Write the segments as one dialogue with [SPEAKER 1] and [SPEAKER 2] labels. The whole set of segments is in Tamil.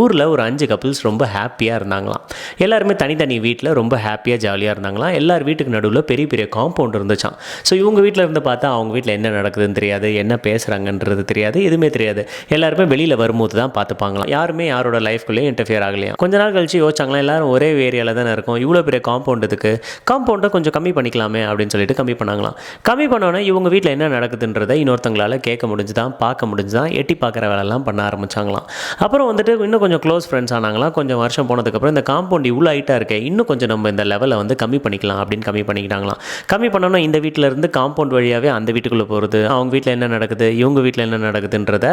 [SPEAKER 1] ஊரில் ஒரு 5 கப்புள்ஸ் ரொம்ப ஹாப்பியாக இருந்தாங்களாம். எல்லாருமே தனித்தனி வீட்டில் ரொம்ப ஹாப்பியாக ஜாலியாக இருந்தாங்களாம். எல்லார் வீட்டுக்கு நடுவில் பெரிய பெரிய காம்பவுண்ட் இருந்துச்சான். ஸோ இவங்க வீட்டில் இருந்து பார்த்தா அவங்க வீட்டில் என்ன நடக்குதுன்னு தெரியாது, என்ன பேசுகிறாங்கன்றது தெரியாது, எதுவுமே தெரியாது. எல்லாருமே வெளியில் வரும்போது தான் பார்த்துப்பாங்களாம். யாருமே யாரோட லைஃப்குள்ளேயே இன்டர்ஃபியர் ஆகலையா. கொஞ்ச நாள் கழிச்சு யோசிச்சாங்களா, எல்லாரும் ஒரே ஏரியாவில் தானே இருக்கும், இவ்வளோ பெரிய காம்பவுண்டுக்கு காம்பவுண்டை கொஞ்சம் கம்மி பண்ணிக்கலாமே அப்படின்னு சொல்லிட்டு கம்மி பண்ணாங்களாம். கம்மி பண்ணோன்னே இவங்க வீட்டில் என்ன நடக்குதுன்றதை இன்னொருத்தங்களால் கேட்க முடிஞ்சுதான், பார்க்க முடிஞ்சுதான், எட்டி பார்க்குற வேலைலாம் பண்ண ஆரம்பிச்சாங்களாம். அப்புறம் வந்துட்டு இன்னும் கொஞ்சம் க்ளோஸ் ஃப்ரெண்ட்ஸ் ஆனாங்களாம். கொஞ்சம் வருஷம் போனதுக்கப்புறம் இந்த காம்பவுண்ட் இவ்வளோ ஹைட்டாக இருக்கே, இன்னும் கொஞ்சம் நம்ம இந்த லெவலை வந்து கம்மி பண்ணிக்கலாம் அப்படின்னு கம்மி பண்ணிக்கிட்டாங்களாம். கம்மி பண்ணோன்னா இந்த வீட்டில் இருந்து காம்பவுண்ட் வழியாகவே அந்த வீட்டுக்குள்ளே போகிறது, அவங்க வீட்டில் என்ன நடக்குது, இவங்க வீட்டில் என்ன நடக்குதுன்றத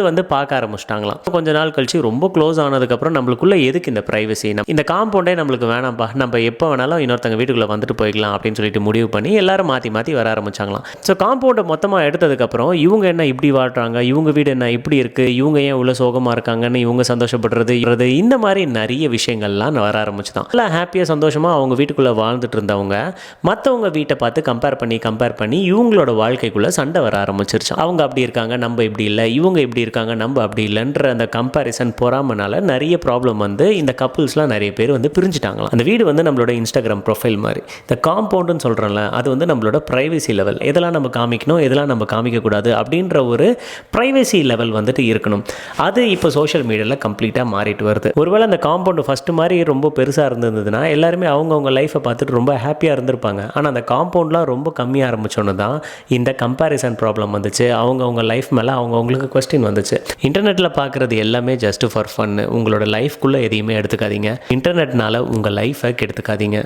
[SPEAKER 1] வந்து பார்க்க ஆரம்பிச்சிட்டாங்களாம். கொஞ்ச நாள் கழிச்சு ரொம்ப க்ளோஸ் ஆனதுக்கப்புறம் நம்மளுக்குள்ளே எதுக்கு இந்த ப்ரைவசி, இந்த காம்பவுண்டே நம்மளுக்கு வேணாம்ப்பா, நம்ம எப்போ வேணாலும் இன்னொருத்தங்க வீட்டுக்குள்ளே வந்துட்டு போய்க்கலாம் அப்படின்னு சொல்லிட்டு முடிவு பண்ணி எல்லாரும் மாற்றி மாற்றி வர ஆரம்பிச்சாங்களாம். ஸோ காம்பவுண்டை மொத்தமாக எடுத்ததுக்கப்புறம் இவங்க என்ன இப்படி வாழ்றாங்க, இவங்க வீடு என்ன இப்படி இருக்குது, இவங்க ஏன் உள்ள சோகமாக இருக்காங்கன்னு இவங்க சந்தோஷப்படுறது, இந்த மாதிரி நிறைய விஷயங்கள்லாம் வர ஆரம்பிச்சு தான். எல்லாம் ஹாப்பியாக சந்தோஷமாக அவங்க வீட்டுக்குள்ளே வாழ்ந்துட்டு இருந்தவங்க மற்றவங்க வீட்டை பார்த்து கம்பேர் பண்ணி இவங்களோட வாழ்க்கைக்குள்ளே சண்டை வர ஆரம்பிச்சிருச்சு. அவங்க அப்படி இருக்காங்க, நம்ம இப்படி இல்லை, இவங்க இப்படி இருக்காங்க, நம்ம அப்படி இல்லைன்ற அந்த கம்பேரிசன் பொறாமனால நிறைய ப்ராப்ளம் வந்து இந்த கப்புள்ஸ்லாம் நிறைய பேர் வந்து பிரிஞ்சுட்டாங்களாம். அந்த வீடு வந்து நம்மளோட இன்ஸ்டாகிராம் ப்ரொஃபைல் மாதிரி. இந்த காம்பவுண்டுன்னு சொல்கிறோம்ல, அது வந்து நம்மளோட ப்ரைவசி லெவல். எதெல்லாம் நம்ம காமிக்கணும், எதெல்லாம் நம்ம காமிக்கக்கூடாது அப்படின்ற ஒரு ப்ரைவசி லெவல் வந்துட்டு இருக்கணும். அது இப்போ சோஷியல் மீடியாவில் கம்ப்ளீட்டாக மாறிட்டு வருது. ஒருவேளை அந்த காம்பவுண்டு ஃபஸ்ட்டு மாதிரி ரொம்ப பெருசாக இருந்ததுன்னா எல்லாருமே அவங்கவுங்க லைஃப்பை பார்த்துட்டு ரொம்ப ஹாப்பியாக இருந்திருப்பாங்க. ஆனால் அந்த காம்பவுண்ட்லாம் ரொம்ப கம்மியாக ஆரம்பிச்சோன்னு தான் இந்த கம்பேரிசன் ப்ராப்ளம் வந்துச்சு. அவங்கவுங்க லைஃப் மேலே அவங்கவுங்களுக்கு கொஸ்டின் வந்துச்சு. இன்டர்நெட்டில் பார்க்குறது எல்லாமே ஜஸ்ட் ஃபார் ஃபன். உங்களோட லைஃப்குள்ளே எதையுமே எடுத்துக்காதீங்க. இன்டர்நெட்னால உங்கள் லைஃப்பை கெடுத்துக்காதீங்க.